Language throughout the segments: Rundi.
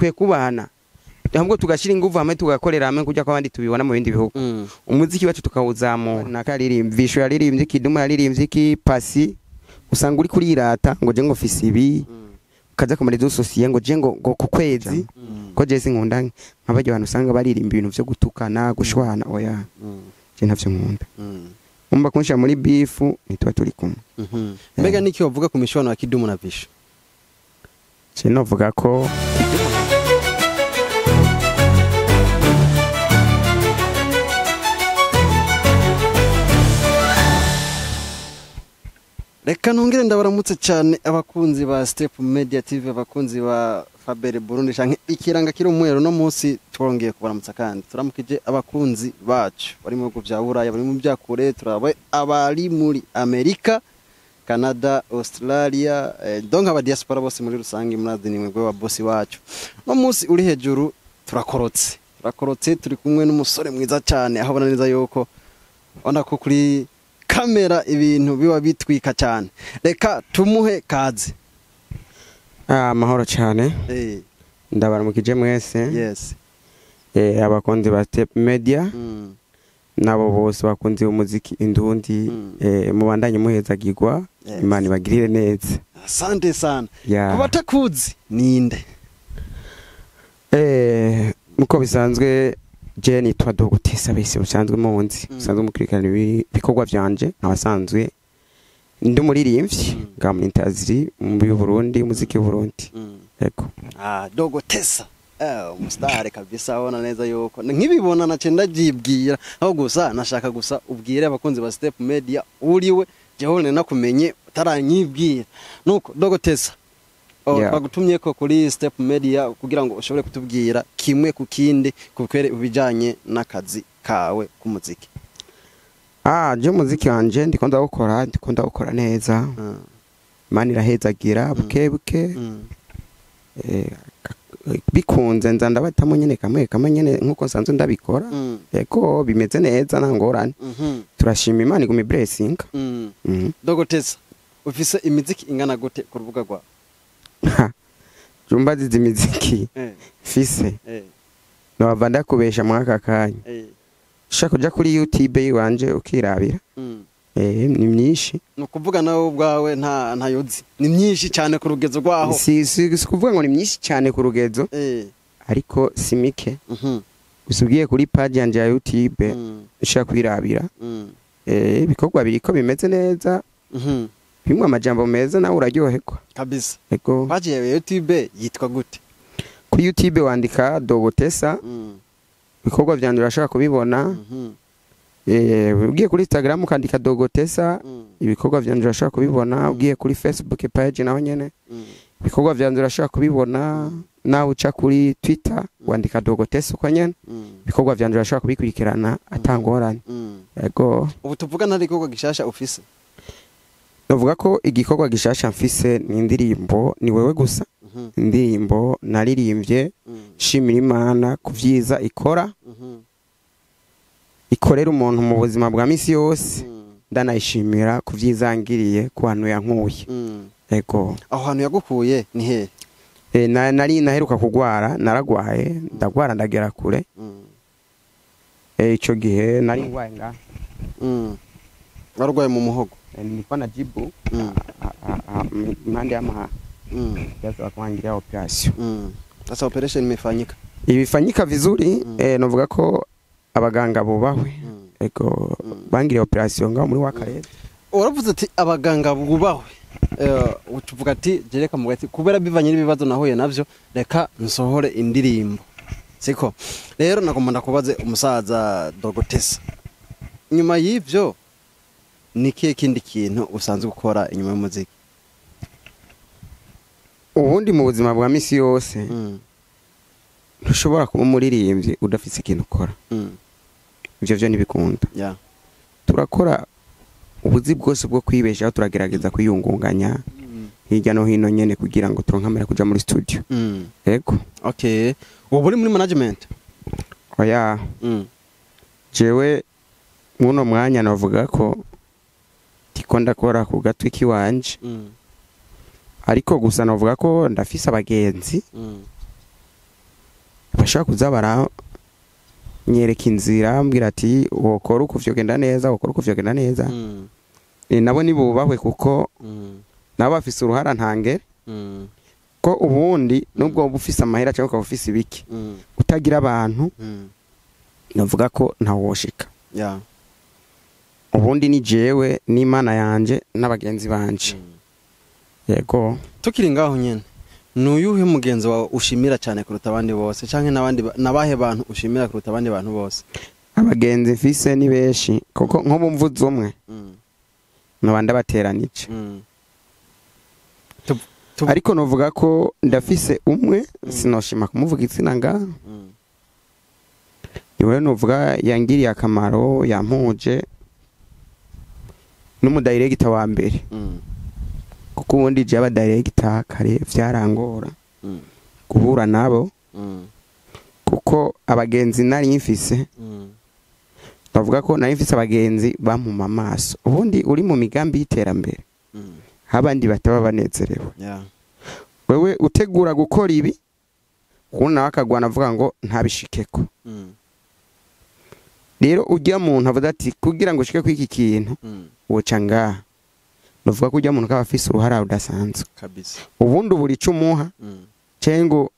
dukwiye kubana ahubwo tugashira inguvu hamwe tugakorera hamwe kujya kwabandi tubibona mu bindi bihugu umuziki wacu tukawuzamura nakaririmvisho yaririmbye Kidumu yaririmbye ki Pasi usanga uri kurirata ngo je ngo fisi ibi kaza ku marezo sosiye ngo je ngo ku kwezi ko je sinkunda nk'abaje abantu usanga baririmba ibintu byo gutukana gushwana oya je ntavyo nkunda umba kunsha muri bifu nitwa turi kumwe mbega niki wavuga ku mishwano ya Kidumu na Visho je novuga ko reka nongere ndabaramutse cyane abakunzi ba Step Media TV abakunzi ba Fabere Burundi canke ikiranga kiri umwero no munsi twongeye kubaramutsa kandi turamukije abakunzi bacu bari mu bihugu bya Buraya bari mu bya Kure turabe abari muri Amerika Canada Australia donc aba diaspora bose muri rusange murazi ni mwebwe wa boss wacu no munsi uri hejuru turakorotse turi kumwe n'umusore mwiza cyane aho bona neza yuko ona ko kuri kamera ibintu biba bitwika cyane reka tumuhe kazi amahoro cyane ndabaramukije mwese yes abakunzi ba Step Media nabo bose bakunze umuziki indundi mubandanye muhezagirwa Imana ibagirire neza asante sana kubatakuzi ninde muko bisanzwe je nitwa Dogotesa bise usanzwe munzi usanzwe mukurikirana ibikorwa byanje abasanzwe ndi umuririmbyi ngamunitaziri mu Burundi muziki w'Uburundi yego Dogotesa umustar kabisa abona neza yuko nkibibona nace ndabyibwira aho gusa nashaka gusa ubwire abakunzi ba Step Media uriwe jehone nakumenye utaranyibwira nuko Dogotesa bagutumye ko kuri Step Media kugira ngo ushobore kutubwira kimwe ku kindi kukwere ubijanye n'akazi kawe ku muziki je muziki wanje ndikunda gukora neza Imana irahezagira bukebuke bikunze nza ndabatamo nyene kamwe nyene nkuko sanzwe ndabikora yego bimeze neza nangorane turashima Imana igumi blessing Dogotesa ufise imiziki ingana gute ku rubuga rwa jumba zizi miziki fise no bavanda kubesha mwaka kanya shaka kuja kuri YouTube wanje ukirabira ni myinshi no kuvuga nawe ubwawe nta yuzi ni myinshi cyane ku rugezo rwaho si kuvuga ngo ni myinshi cyane ku rugezo ariko simike usubiye kuri page yanje ya YouTube shaka kwirabira bikorwa biriko bimeze neza bimwe amajambo meza nawe uraryoherwa kabisa ego page ya YouTube yitwa gute kuri YouTube wandika Dogotesa bikorwa byanje urashaka kubibona ugiye kuri Instagram ukandika Dogotesa ibikorwa byanje urashaka kubibona ugiye kuri Facebook page naho nyene ibikorwa byanje urashaka kubibona nawe uca kuri Twitter wandika Dogotesa uko nyene ibikorwa byanje urashaka kubikurikirana atangorane ego ubu tuvuga ntari igikorwa gishasha ufise Novuga ko igikorwa gishasha mfise ni indirimbo ni wewe gusa indirimbo naririmbye shimira Imana kuvyiza ikora ikorera umuntu mu buzima bwa misi yose ndanayishimira kuvyizangiriye ku bantu yankuye ego aho hantu yagukuye ni he nari naheruka kugwara naragwaye ndagwara ndagera kure ico gihe nari ngwaye nga warugwaye mu muhogo nilikuwa najibu mande ama yaza kwangilia operation sasa operation imefanyika vizuri novuga ko abaganga bubahwe eko bangilia operation nga muri wakarete uravuze ati abaganga bubahwe utuvuga ati jereka mu gati kubera bivanye n'ibibazo nahuye navyo reka nsohore indirimbo siko rero nakomanda kubaze umusaza Dogotesa nyuma y'ivyo nikiye kindi kintu usanzwe gukora inyuma y'umuziki ubundi mu buzima bwa misi yose ntushobora kuba umuririmbyi udafite ikintu ukora ivyo ntibikunda turakora ubuzi bwose bwo kwibeshaho turagerageza kwiyungunganya hirya no hino nyene kugira ngo turonkamera kuja muri studio yego okay ubu uri muri management oya jewe muno mwanya navuga ko tikonda kora ku gatwi kiwanje ariko gusa navuga ko ndafise abagenzi bashaka kuza baranyereka inzira ambwira ati wokora uko vyogenda neza wokora uko vyogenda neza nabo nibubahwe kuko nabo bafise uruhara ntangere ko ubundi nubwo bufise amahera cyangwa bufise ibiki utagira abantu navuga ko ntawoshika ubundi ni jewe n'Imana yanje n'abagenzi banje yego tukiri ngaho nyene nuyuhe mugenzi wawe ushimira cyane kuruta abandi bose canke nabahe bantu ushimira kuruta abandi bantu bose abagenzi mfise ni beshi kuko nko mvuze umwe nabanda bateranije ariko novuga ko ndafise umwe sinoshima kumuvuga izina nga iwe novuga yangiriye akamaro yampuje n'umudirector wa mbere kuko ubundi je abadirector kare vyarangora guhura nabo kuko abagenzi nari mfise bavuga ko nari mfise abagenzi bamuma amaso ubundi uri mu migambi y'iterambere abandi bataba banezerewe wewe utegura gukora ibi kuna akagwana avuga ngo ntabishikeko rero ujya muntu avuga ati kugira ngo ushike kwiki kintu woca ngaha novuga ko ujya muntu kaba afise uruhara rudasanzwe kabisa ubundi buri cumuha cengo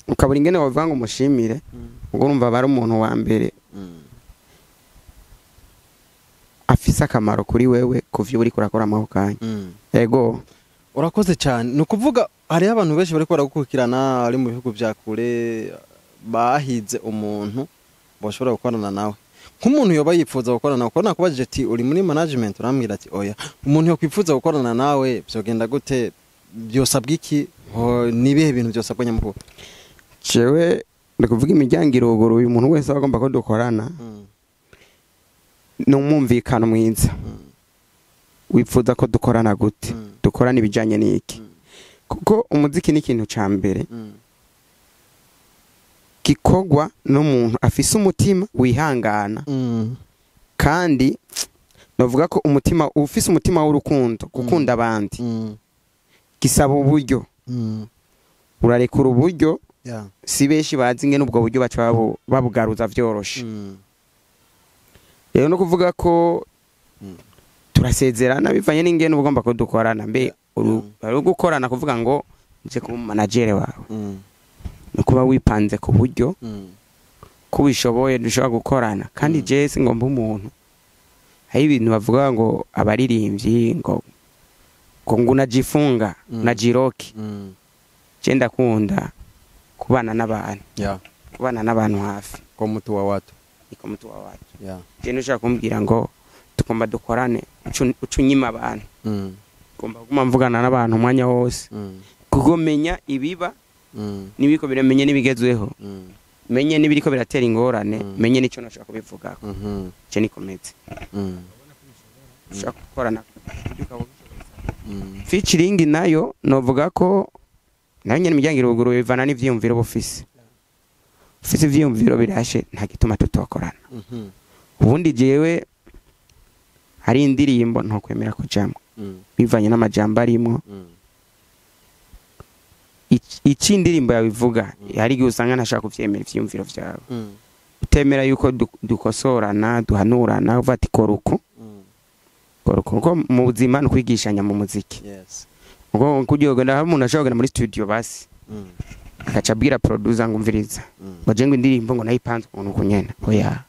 ukabura ingene bavuga ngo mushimire ubwo urumva bari umuntu wa mbere afise akamaro kuri wewe kuvyo uri kurakora amahukanye yego urakoze cyane nukuvuga hari abantu benshi bari baragukurikirana ari mu bihugu bya kure bahize umuntu bashobora gukorana nawe nk'umuntu yoba yifuza gukorana nawe kubona kubajije ati uri muri management urambwira ati oya umuntu yakwifuza gukorana nawe byogenda gute byosabwa iki nibihe bintu byosabwa nyamukuru jewe ndakuvuga imiryango iruguruye umuntu wese agomba ko dukorana n'umwumvikano mwiza wifuza ko dukorana gute dukorana ibijanye n'iki kuko umuziki ni ikintu ca mbere gikogwa n'umuntu afise umutima wihangana kandi novuga ko umutima ufise umutima w'urukundo gukunda abandi gisaba uburyo urarekura uburyo si benshi bazi ingene ubwo buryo baca babugaruza vyoroshe rero no kuvuga ko turasezerana bivanye n'ingene ugomba ko dukorana mbe uri gukorana kuvuga ngo nje ku manager wawe no kuba wipanze ku buryo kubishoboye dushobora gukorana kandi je singomba umuntu hari ibintu bavuga ngo abaririmbyi ngo najifunga najiroki je ndakunda kubana n'abantu kubana n'abantu hafi ko mutu wa watu iko mutu wa watu je nushaka kumbwira ngo tukomba dukorane ucunyima abantu komba kuma mvugana n'abantu umwanya wose kugomenya ibiba nibiko biramenye nibigezweho menye nibiriko biratera ingorane menye nico nashaka kubivuga je nikomeze ushaka gukorana featuring nayo novuga ko nayo nyene imiryango iruguru bivana n'ivyiyumviro bufise ufise ivyiyumviro birashe nta gituma tutokorana ubundi jewe hari indirimbo ntokwemera kujamwe bivanye n'amajambo arimo iki indirimbo yabivuga hari gihe usanga ntashaka kuvyemera ivyiyumviro vyawe utemera yuko dukosorana duhanurana uva ati koruko ko mu buzima no kwigishanya mu muziki ubwo kujyogenda hari umuntu ashobora muri studio basi akaca abwira producer ngumviriza baje ngo indirimbo ngo nayipanze umuntu kunyena oya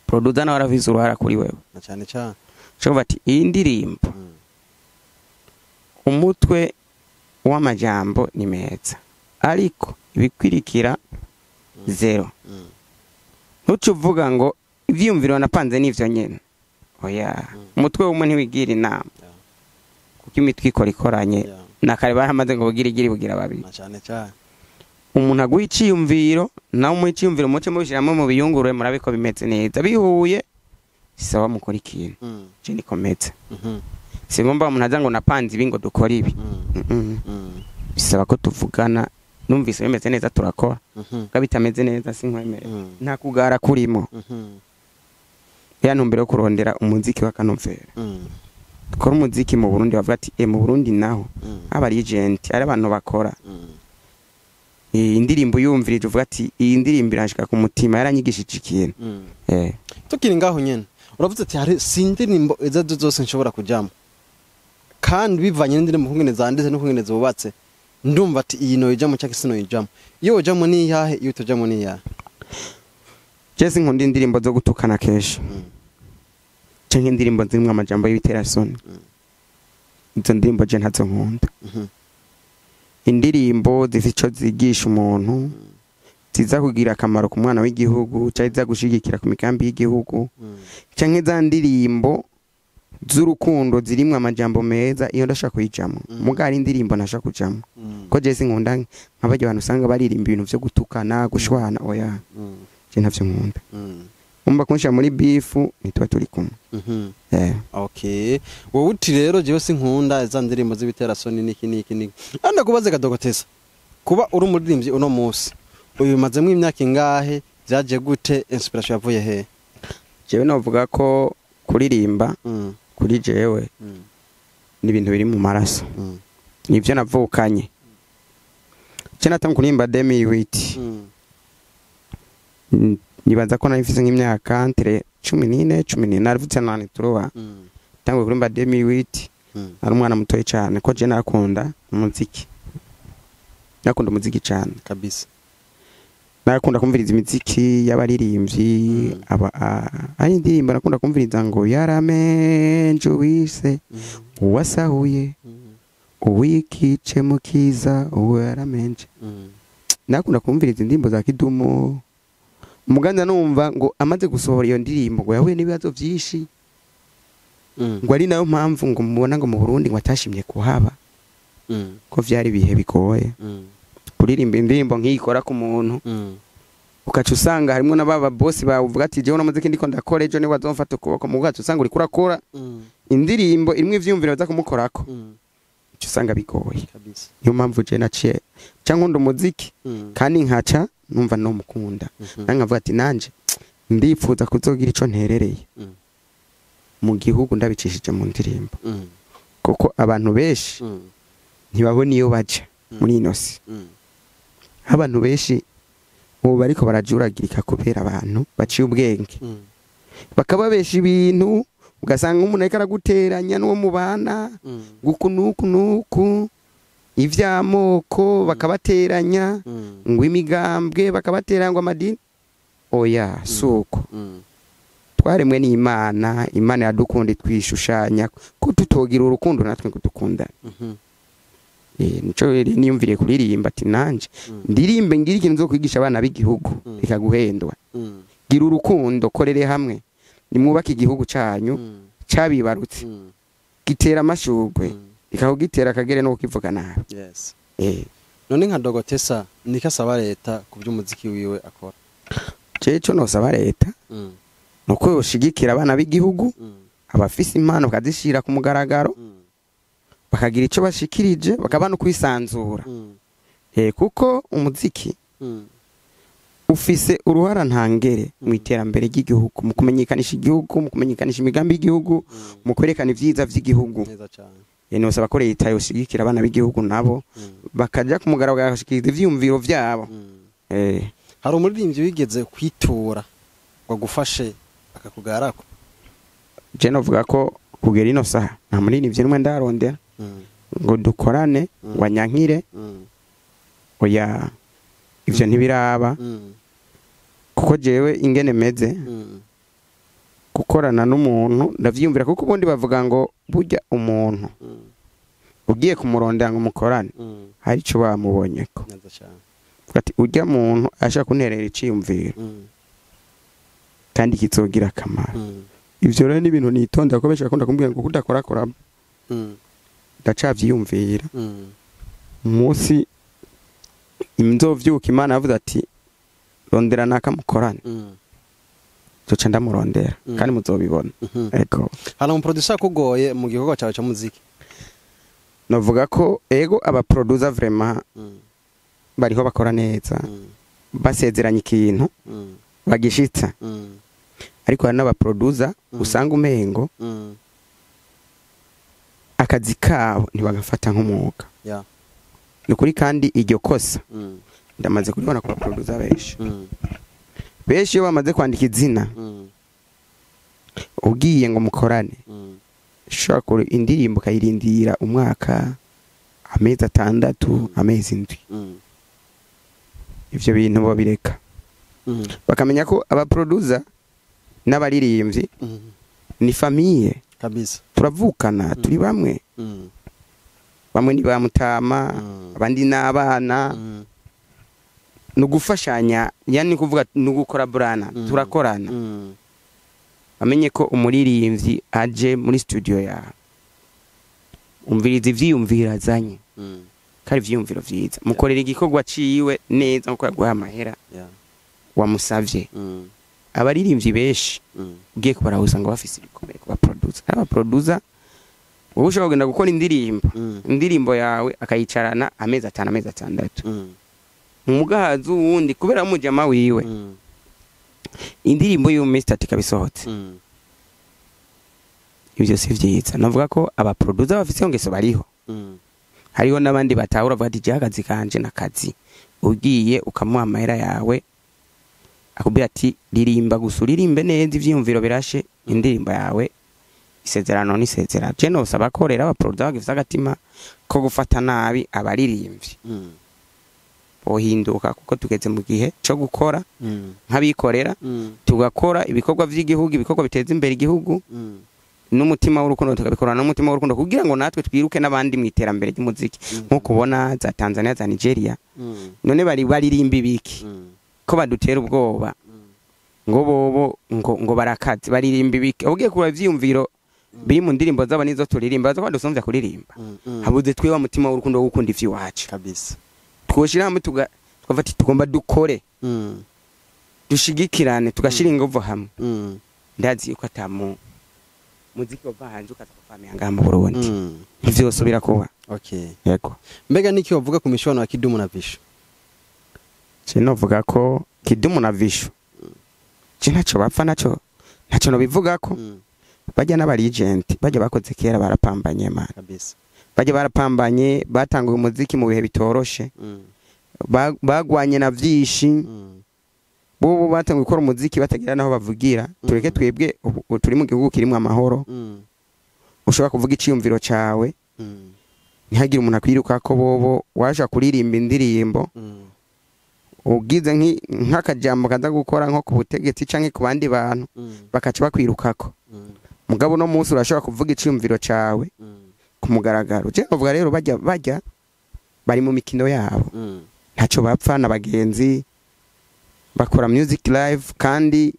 producer nawe aravize uruhara kuri wewe na cyane cyane cyo bati iyi ndirimbo umutwe w'amajambo ni meza ariko ibikwirikira zero ntucuvuga ngo ivyumviro napanze n'ivyo nyene oya umutwe w'umwe ntiwigira inama kuko imitwe ikora ikoranye nakare baramaze ngo bugirigiri bugira babiri cyane cyane umuntu aguha iciyumviro nawe umuha iciyumviro muce mubishiramo mu biyungurure murabe ko bimeze neza bihuye sawa mukora ikintu je nikomeze singomba umuntu aza ngo napanze ibi ngo dukora ibi bisaba ko tuvugana numvise bimeze neza turakora kabitameze neza sinkwemere nta kugara kurimo ya ntumbero yo kurondera umuziki wa kanovera dukora umuziki mu Burundi bavuga ati mu Burundi naho aba agent ari abantu bakora indirimbo yumvirije uvuga ati iyi ndirimbo irashika ku mutima yaranyigishije ikintu. Tukiri ngaho nyene uravuze ati hari sindirimbo ezazo zose nshobora kujamo kandi bivanye n'indirimbo kungene zanditse no kungene zubatse ndumva ati iyi no ijamo cyangwa sino ijamo iyo ujamo ni yahe iyo utajamo ni yahe. Jesse nkunda indirimbo zo gutukana kesha cyangwa indirimbo zimwe amajambo y'ibiterasoni. Izo ndirimbo je ntazo nkunda. Indirimbo zifite zigisha umuntu ziza kugira akamaro ku mwana w'igihugu cyangwa ziza gushigikira ku migambi y'igihugu cyangwa za ndirimbo z'urukundo zirimwe amajambo meza iyo ndashaka kuyijamo mugari indirimbo ntashaka kujamo ko Jesse nkunda nk'abaje abantu usanga baririmba ibintu byo gutukana gushwana oya je ntavyo nkunda. Umba kunsha muri bifu nitwa turi kumwe. Okay wowe uti rero jewe sinkunda za ndirimbo z'ibiterasoni niki anda kubaze kadogotesa kuba uri umuririmbyi uno munsi uyu mazemwe imyaka ingahe byaje gute inspiration yavuye he? Jewe navuga ko kuririmba kuri jewe ni ibintu biri mu maraso nivyo navukanye cyane atanga kurimba 2008 nibaza ko nafise nk'imyaka entre 14 narivutse nane turoba tango kurimba 2008 ari umwana mutoye cyane ko je nakunda umuziki nakunda umuziki cyane kabisa nakunda kumviriza imiziki y'abaririmbyi ari indirimbo nakunda kumviriza ngo yaramenje wise uwasahuye uwikice mukiza uwo yaramenje nakunda kumviriza indirimbo za Kidumu umuganda numva ngo amaze gusohora iyo ndirimbo ngo yahuye n'ibibazo byinshi ngo ari nayo mpamvu ngo mubona ngo mu Burundi ngo atashimye kuhaba ko vyari bihe bigoye kuririmba indirimbo nk'ikora ku muntu ukaca usanga harimo n'ababa boss bavuga ati jewe n'umuziki ndiko ndakora ejo ni wazomfata ukuboko mu gato usanga uri kurakora indirimbo imwe ivyumvira baza kumukorako cyo usanga bigoye kabisa. Niyo mpamvu je naciye cyangwa ndo muziki kandi nkaca numva no mukunda nankavuga ati nanje ndifuza kuzogira ico nterereye mu gihugu ndabicishije mu ndirimbo kuko abantu benshi ntibabona iyo baje muri inosi abantu benshi ubu bariko barajuragirika kubera abantu baciye ubwenge bakababesha ibintu ugasanga umuntu ariko araguteranya n'uwo mubana gukunuku ivy'amoko bakabateranya ngo imigambwe bakabateranya ngo amadini oya suko twaremwe n'Imana yadukunda twishushanya ko tutogira urukundo natwe ngo dukundane. Nico niyumviriye kuririmba ati nanje ndirimbe ngira ikintu zo kwigisha abana b'igihugu ikaguhendwa gira urukundo korere hamwe nimwubaka igihugu cyanyu cabibarutse gitera amashugwe ikahugitera akagere no kukivuga nabi. Yes. None nka Dogotesa nikasaba leta ku by'umuziki wiwe akora. Ceco no saba leta nuko yoshigikira abana b'igihugu abafise impano kazishira ku mugaragaro bakagira ico bashikirije bakabana kwisanzura kuko umuziki ufise uruhara ntangere mu iterambere ry'igihugu mu kumenyekanisha igihugu mu kumenyekanisha imigambi y'igihugu mu kwerekana ivyiza vy'igihugu no saba ko leta yoshigikira abana b'igihugu nabo bakaja ku mugaragaro bagashikiriza ivyumviro vyabo. Hari umuririmbyi wigeze kwitura ngo gufashe akakugarako? Je novuga ko kugera ino saha nta muririmbyi n'umwe ndarondera ngo dukorane wanyankire oya ivyo ntibiraba kuko jewe ingene meze gukorana n'umuntu ndavyumvira kuko ubundi bavuga ngo burya umuntu ugiye kumurondera ngo mukorane hari ico bamubonyeko ati urya muntu ashaka kunterera iciyumviro kandi kizogira akamaro. Ivyo rero ni ibintu nitonda ko benshi bakunda kumbwira ngo kudakora ndacavyiyumvira umunsi imzovyuka Imana yavuze ati rondera nakamukorane zoca ndamurondera kandi muzobibona. Ego hari umu producer kugoye mu gikorwa cyawe cya muziki? Navuga ko ego aba producer vraiment bariho bakora neza basezeranya ikintu bagishitsa ariko hari n'aba producer usanga umengo akazi kabo ntibagafata nk'umwuga. Nukuri kandi iryo kosa ndamaze kuribona ku producer benshi benshi iyo bamaze kwandika izina ugiye ngo mukorane shaka indirimbo kayirindira umwaka amezi 6 amezi 7 ivyo bintu bo bireka bakamenya ko aba producer n'abaririmbyi ni famille kabisa turavukana turi bamwe bamwe ni bamutama abandi n'abana no gufashanya yani kuvuga no gukora brana turakorana amenye ko umuririmbyi aje muri studio ya umviriza ivyiyumvira azanye kari vyiyumviro vyiza mukorera igikorwa ciwe neza nko yaguha amahera wamusavye abaririmbyi benshi ugiye kubarahuza ngo bafise ibikomere kuba producer wowe ushobora kugenda gukora indirimbo yawe akayicarana amezi 5 amezi 6 umugahazi wundi kubera umujama wiwe indirimbo y'umesi 3 kabisohotse ibyo si vyiza navuga ko aba producer bafise ngeso bariho hariho nabandi batahura bavuga ati jagazi kanje nakazi ugiye ukamuha amahera yawe akubwira ati ririmba gusuririmbe neza ivyiyumviro birashe indirimbo yawe isezerano nisezerano je no saba korera aba producer bagifisa agatima ko gufata nabi abaririmbyi bohinduka kuko tugeze mu gihe cyo gukora nkabikorera tugakora ibikorwa vy'igihugu ibikorwa biteza imbere igihugu n'umutima w'urukundo tukabikorana n'umutima w'urukundo kugira ngo natwe twiruke n'abandi mu iterambere ry'umuziki nko kubona za Tanzania za Nigeria none baririmba ibiki ko badutera ubwoba ngo bobo ngo barakazi baririmba ibiki ugiye kuba vyiyumviro biri mu ndirimbo zaba nizo turirimba zo kwandusomvya kuririmba habuze twe wa mutima w'urukundo wo gukunda ivyi wacu kabisa twoshira hamwe twafati tugomba dukore dushigikirane tugashira ingovu hamwe ndazi yuko atamu muziki wava hanze ukaza kuvamya ngaha mu Burundi ivyo sobira kuba okay yego mbega niki wavuga ku mishwano ya Kidumu na Visho cyo vuga ko Kidumu na Visho cyo bapfa naco no bivuga ko bajya n'abarigenti bajya bakoze kera barapambanye man kabisa bajya barapambanye batanguye umuziki mu bihe bitoroshe bagwanye na vyishi bo batanguye gukora umuziki batagira naho bavugira tureke twebwe turi mu gihugu kirimo amahoro ushobora kuvuga iciyumviro cawe ntihagire umuntu akwiruka ko bobo waje kuririmba indirimbo ugize nk'akajambo kaza gukora nko ku butegetsi canke ku bandi bantu bakaca bakwirukako mugabo no munsi urashobora kuvuga iciyumviro cawe kumugaragaro je bavuga rero bajya bari mu mikino yabo ntaco bapfa na bagenzi bakora music live kandi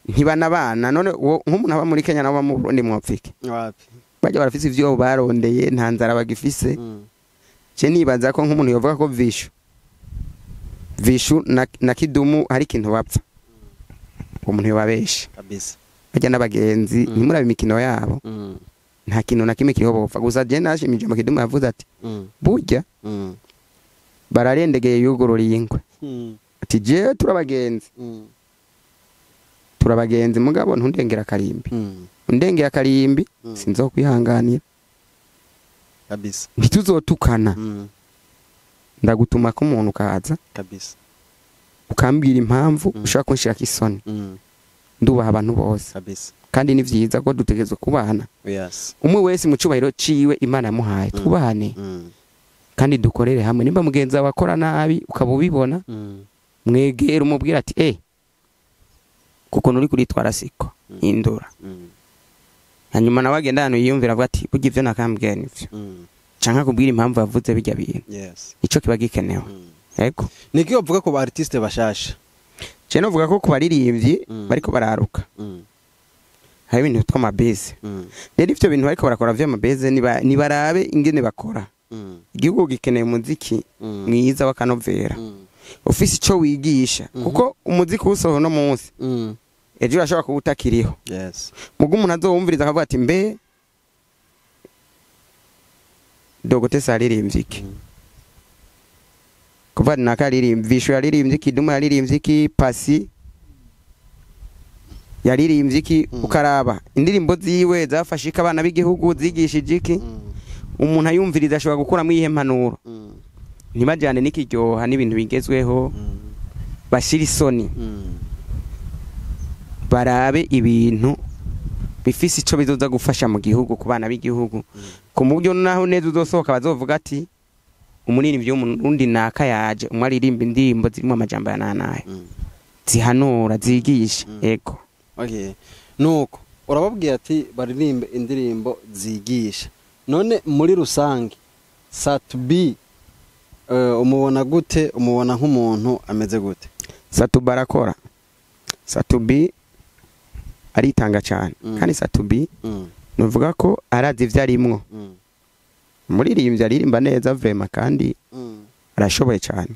ntibanabana none nk'umuntu aba muri Kenya nabo mu Burundi mwapfike wapi bajya barafise ivyo barondeye nta nzara bagifise je nibaza ko nk'umuntu yovuga ko Vishu na Kidumu hari kintu bapfa umuntu yobabesha kabisa bajya n'abagenzi ntimurabe imikino yabo nta kintu na kimwe kiriho bopfa gusa je nashimije mu Kidumu yavuze ati burya bararendegeye yugururiye ingwe ati je turabagenzi mugabo ntundengera karimbi undengera karimbi sinzo kwihanganira kabisa ntituzotukana ndagutuma ko umuntu kaza kabisa ukambwira impamvu ushaka kunshira kisoni ndubaha abantu bose kabisa kandi ni vyiza ko dutegezwe kubana yes umwe wese mu cubahiro ciwe Imana yamuhaye tubane kandi dukorere hamwe nimba mugenza wakora nabi ukabubibona mwegera umubwira ati kuko nuri kuritwara siko indura hanyuma nawe agenda hano yiyumvira avuga ati burya ivyo nakambwiye nivyo canka kubwira impamvu yavuze bijya bintu yes ico kiba gikenewe yego niki uvuga ko ba artiste bashasha je no vuga ko kubaririmbyi bariko bararuka hari ibintu bitwa mabeze rero ivyo bintu bariko barakora vya mabeze nibarabe ingene bakora igihugu gikeneye umuziki mwiza wakanovera ofisi ico wigisha kuko umuziki usoho no munsi ejo urashobora kubutakiriho yes mugo umuntu azowumviriza akavuga ati mbe Dogote salirimbiki kuva nakaririmba Visho yaririmbye Kidumu yaririmbye ki Pasi yaririmbye ki ukaraba indirimbo ziwe zafashika abana b'igihugu zigishije iki umuntu ayumviriza ashobora gukura mu ihe mpanuro ntibajyane n'ikiryoha n'ibintu bigezweho bashira isoni barabe ibintu bifise ico bizoza gufasha mu gihugu ku bana b'igihugu ku buryo naho neza uzosohoka bazovuga ati umunini vy'umurundi naka yaje umwe aririmba indirimbo zirimo amajambo ya nanaye zihanura zigisha ego okay nuko urababwiye ati baririmbe indirimbo zigisha none muri rusange Satubi umubona gute umubona nk'umuntu ameze gute Satubi arakora Satubi aritanga cyane kandi Satubi nuvuga ko arazi ivyo arimwo muririmbyi aririmba neza vrema kandi arashoboye cyane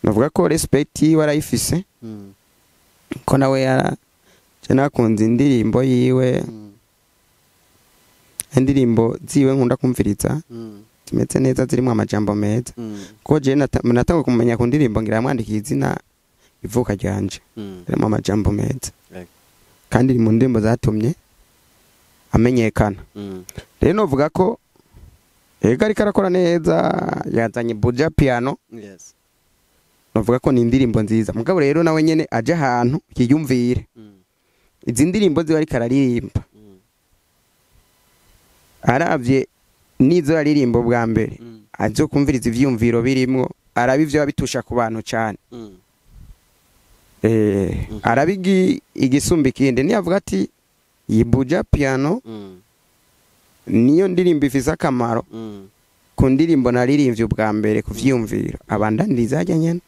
nuvuga ko respect warayifise ko nawe nakunze indirimbo yiwe indirimbo ziwe nkunda kumviriza zimeze neza zirimo amajambo meza ko je natanga kumenya ku ndirimbo ngira yamwandikiye izina ivuka ryanje zirimo amajambo meza kandi mu ndirimbo zatumye amenyekana rero novuga ko ega ariko arakora neza yazanye Buja Piano novuga ko ni indirimbo nziza mugabo rero nawe nyene aje ahantu kiyumvire izi ndirimbo ziba ariko araririmba aravye nizo aririmbo bwa mbere azo kumviriza ivyumviro birimwo arabivyo bitusha ku bantu cyane arabigi igisumba ikindi ni avuga ati Buja Piano niyo ndirimbo ifise akamaro ku ndirimbo naririmbye bwa mbere ku vyumviro abandandiriza ajya nyene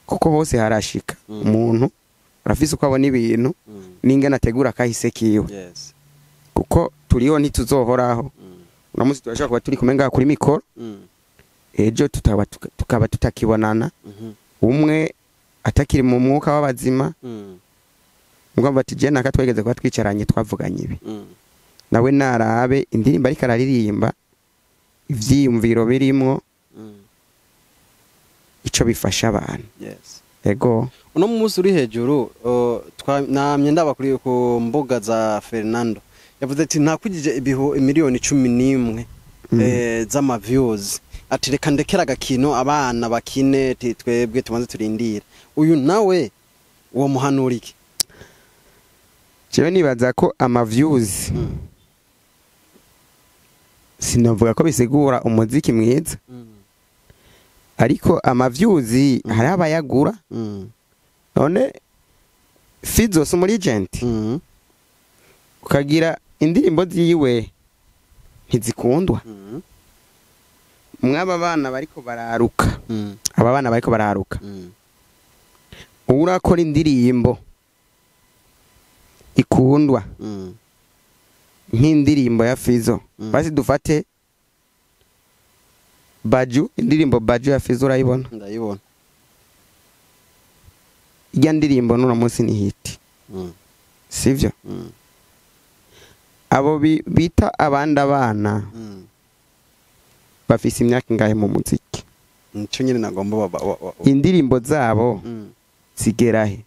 kuko hose harashika umuntu arafise uko abona ibintu n'ingene ategura kahise kiwe kuko turiho ntituzohoraho unamusi turashaka kuba turi kumenga kuri mikoro ejo tukaba tutakibonana umwe atakiri mu mwuka w'abazima ngomba ati je naka twegeze kuba twicaranye twavuganye ibi nawe narabe indirimbo ariko araririmba ivyiyumviro birimo ico bifasha abantu ego uno munsi uri hejuru namye ndaba kuri ku mbuga za Fernando yavuze ati ntakugije miliyoni 11 z'ama views ati reka ndekera agakino abana bakine twebwe tubanze turindira uyu nawe uwo muhanurike jewe nibaza ko ama views sinavuga ko bisigura umuziki mwiza ariko ama views hari abayagura none Fizo sumurigent ukagira indirimbo ziwe ntizikundwa mwaba bana bariko bararuka aba bana bariko bararuka urakora indirimbo ikundwa nk'indirimbo ya Fizo basi dufate Baju indirimbo Baju ya Fizo urayibona ndayibona iya ndirimbo nuna munsi ni hit sivyo abo bita abanda bana bafise imyaka ingahe mu muziki nico nyine nagomba indirimbo zabo zigerahe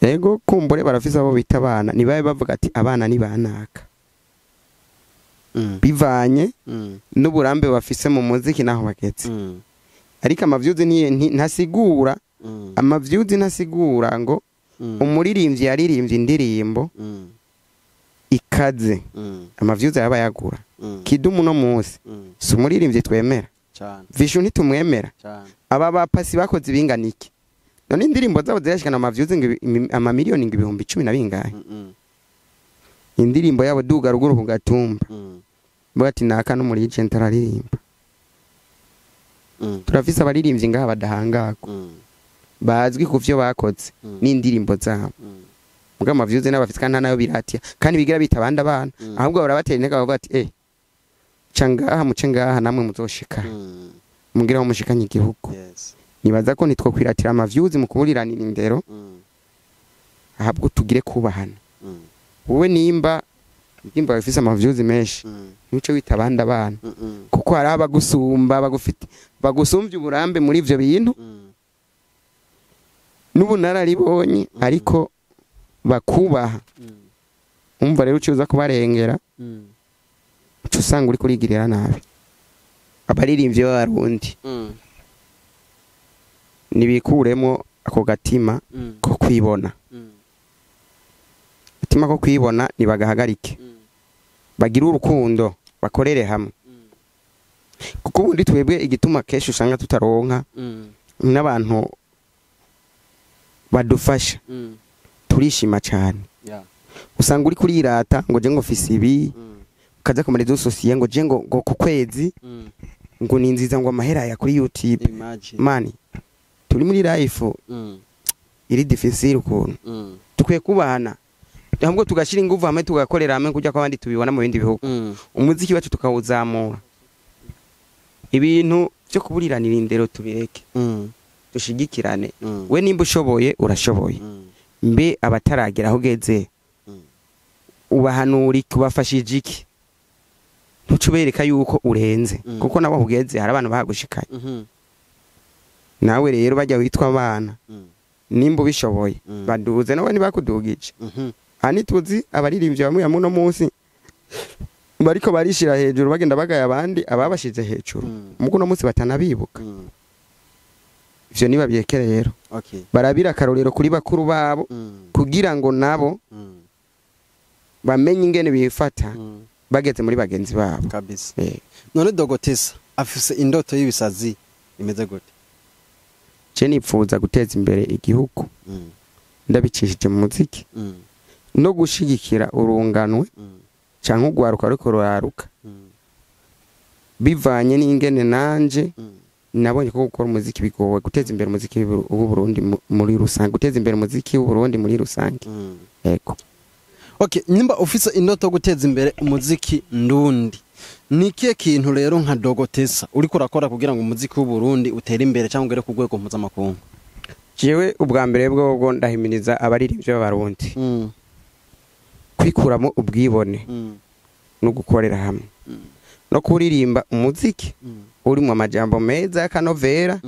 ego kumbure barafise abo bita abana nibaye bavuga ati abana ni banaka bivanye n'uburambe bafise mu muziki naho bageze ariko amavyuzi ntasigura amavyuzi ntasigura ngo umuririmbyi yaririmbye indirimbo ikaze amavyuzi yaba yagura Kidumu no munsi si umuririmbyi twemera Vishu ntitumwemera aba bapasi bakoze ibinganiki none indirimbo zabo zirashikana amavyuzi amamiliyoni ibihumbi 10 na bingahe indirimbo yabo duga ruguru ku gatumba bati naka no muri agent araririmba turafise abaririmbyi ngaha badahangako bazwi ku vyo bakoze n'indirimbo zabo muga amavyuzi n'abafise kandi nayo biratiya kandi bigira bita abandi abana ahubwo barabatera intege bavuga ati cangaha mucengaha namwe muzoshika mugira aho mushikanye igihugu nibaza ko nitwo kwiratira amavyuzi mu kuburiranira indero ahabwo tugire kubahana wowe nimba bafise amavyuzi menshi nico wita abandi abana kuko hari abagusumba bagufite bagusumvye uburambe muri ivyo bintu n'ubunararibonye ariko bakubaha umva rero ucuza kubarengera usanga uri kurigirira nabi abaririmbyi b'abarundi nibikuremo ako gatima ko kwibona gatima ko kwibona nibagahagarike bagira urukundo bakorere hamwe kuko ubundi twebwe igituma kesho usanga tutaronka n'abantu badufasha turishima cyane usanga uri kurirata ngo je ngo fisi ibi kaza ku marezo sosiye ngo je ngo ku kwezi ngo ni nziza ngo amahera ya kuri YouTube mani turi muri life iri difficile ukuntu tukwiye kubana ahubwo tugashira inguvu hamwe tugakorera hamwe kujya kwa bandi tubibona mu bindi bihugu umuziki wacu tukawuzamura ibintu byo kuburiranira indero tubireke dushigikirane we nimba ushoboye urashoboye mbe abataragera aho geze ubahanuri kubafashije iki ntucubereka yuko urenze kuko nabo hugeze hari abantu bagushikaye nawe rero bajya witwa abana nimba bishoboye baduze nawe ntibakudugije ani tuzi abaririmbye bamwe ya muno munsi bariko barishira hejuru bagenda bagaya abandi ababashize hejuru muko no munsi batanabibuka ivyo niba byekere rero barabira karorero kuri bakuru babo kugira ngo nabo bamenye ingene bifata bageze muri bagenzi babo kabisa none Dogotessa afise indoto y'ibisazi imeze gute je nipfuza guteza imbere igihugu ndabicishije mu muziki no gushigikira urunganwe canke ugwaruka ariko ruraruka bivanye n'ingene nanje nabonye ko gukora umuziki bigowe guteza imbere umuziki w'u Burundi muri rusange guteza imbere umuziki w'u Burundi muri rusange yego okay nimba ufise indoto guteza imbere umuziki ndundi nikiye kintu rero nka Dogotessa uri kurakora kugira ngo umuziki w'u Burundi utere imbere cyangwa ugere ku rwego mpuzamakungu jewe ubwa mbere bwo ndahimiriza abaririmbyi b'abarundi kwikuramo ubwibone no gukorera hamwe no kuririmba umuziki uri mu majambo meza y'akanovera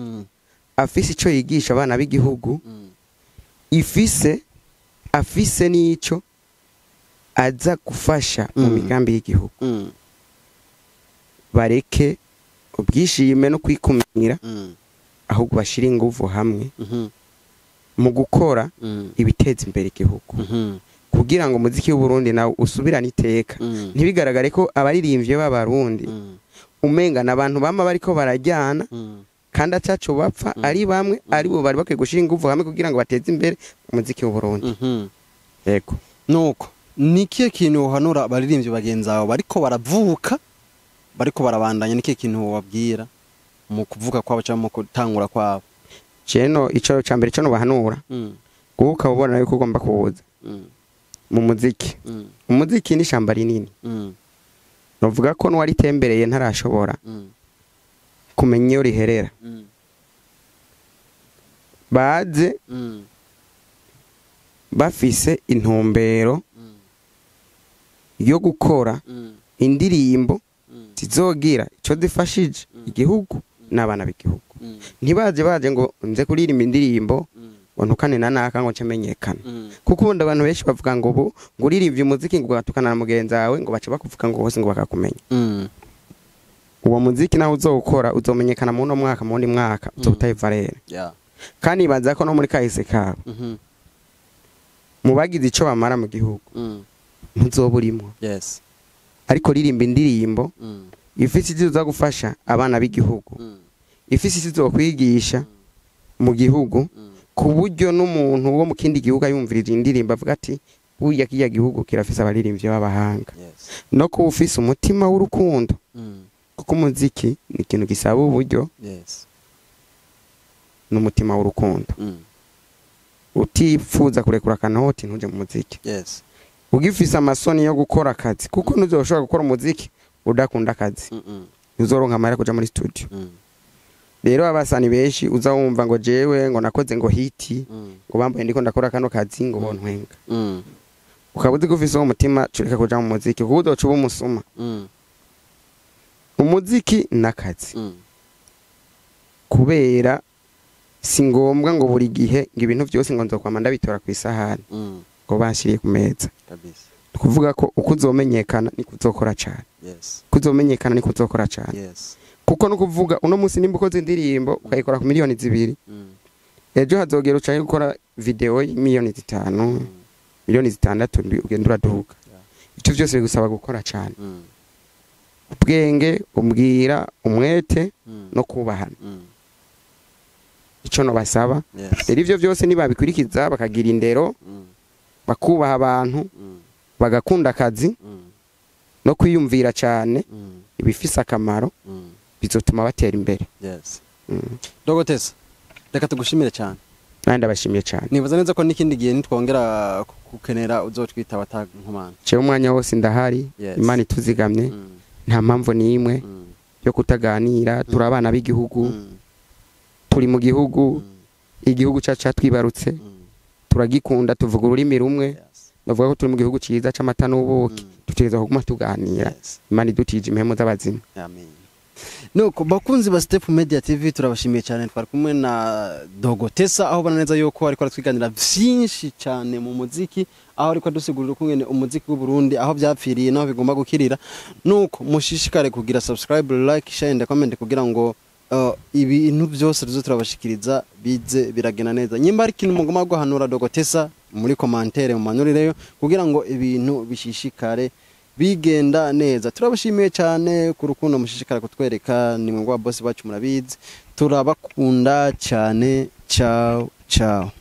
afise ico yigisha abana b'igihugu afise n'ico aza gufasha mu migambi y'igihugu bareke ubwishime no kwikumira ahubwo bashira inguvu hamwe mu gukora ibiteza imbere igihugu kugira ngo umuziki w'u Burundi nawe usubirane iteka ntibigaragare ko abaririmbye b'abarundi umenga nabantu bama bariko barajyana kandi acacu bapfa ari bamwe ari bo bari bakwiye gushira inguvu hamwe kugira ngo bateze imbere umuziki w'u Burundi yego nuko nikiye kintu uhanura abaririmbyi bagenzawe bariko baravuka bariko barabandanya nikiye kintu wabwira mu kuvuga kwabo cyangwa mu gutangura kwabo ceno ico cambere cyo bahanura guka ubona yuko ugomba kubuza mu muziki umuziki ni shamba rinini novuga ko nwari tembereye ntarashobora kumenya iyo riherera baze bafise intumbero yo gukora indirimbo zizogira ico zifashije igihugu n'abana b'igihugu ntibaje ngo nze kuririmba indirimbo ntukane na naka ngo cemenyekana kuko ubundi abantu benshi bavuga ngo ubu nguririmbye umuziki ngo gatukana na mugenzi wawe ngo bace bakuvuga ngo hose ngo bakakumenya uwo muziki nawe uzokora uzomenyekana mu no mwaka mu ndi mwaka uzobutaye valere kandi baza ko no muri kahise kawe mu bagize ico bamara mu gihugu ntuzoburimo ariko ririmba indirimbo ifise izo gufasha abana b'igihugu ifise izo kwigisha mu gihugu ku buryo n'umuntu wo mu kindi gihugu ayumvirira indirimbo avuga ati burya kiya gihugu kirafise abaririmbyi b'abahanga no ko ufise umutima w'urukundo kuko umuziki ni ikintu gisaba uburyo n'umutima w'urukundo utifuza kurekura akanoti ntuje mu muziki ugifise amasoni yo gukora akazi kuko ntuzoshobora gukora umuziki udakunda akazi uzoronka amahera kuja muri studio rero abasani benshi uza wumva ngo jewe ngo nakoze ngo hiti ngo bambaye ndiko ndakora kano kazi ngo bontwenga ukabuze gufise uwo mutima cureka kuja mu muziki kuko uzoca uba umusuma umuziki n'akazi kubera si ngombwa ngo buri gihe ngo ibintu byose ngo nzokwama ndabitora ku isahani ngo bashiriye ku meza kuvuga ko uko uzomenyekana niko uzokora cyane kuzomenyekana niko uzokora cyane kuko no kuvuga uno munsi nimba ukoze indirimbo ukayikora ku miliyoni 2 ejo hazogera ucaye gukora video y'imiliyoni 5 miliyoni 6 ugenda uraduka icyo byose bigusaba gukora cyane ubwenge umbwira umwete no kubahana icyo no basaba rero ivyo byose nibabikurikiza bakagira indero bakubaha abantu bagakunda akazi no kwiyumvira cyane ibifise akamaro bizotuma batera imbere. Dr. Tessa reka tugushimire cyane nandi abashimiye cyane nibaza neza ko n'ikindi gihe nitwongera kukenera uzotwita batankomana cyo umwanya wose ndahari Imana ituzigamye nta mpamvu n'imwe yo kutaganira turi abana b'igihugu turi mu gihugu igihugu cyacu twibarutse turagikunda tuvuga ururimi rumwe bavuga ko turi mu gihugu cyiza cy'amata n'ubuki tutegeza kuguma tuganira Imana idutije impemu z'abazima. Amen. Nuko bakunzi ba Step Media TV turabashimiye cyane twari kumwe na Dr. Tessa aho bana neza yuko ariko aratwiganira byinshi cyane mu muziki aho ariko adusigurira ukungene umuziki w'u Burundi aho byapfiriye naho bigomba gukirira. Nuko mushishikare kugira subscribe, like, share and comment kugira ngo ibintu byose tuzo turabashikiriza bize biragena neza. Nyimba ari kintu mugoma guhanura Dr. Tessa muri commentaire mu manurireyo kugira ngo ibintu bishishikare bigenda neza. Turabashimiye cyane ku rukundo mushishikara kutwereka ni mwe ngwa boss bacu murabizi turabakunda cyane. Ciao ciao.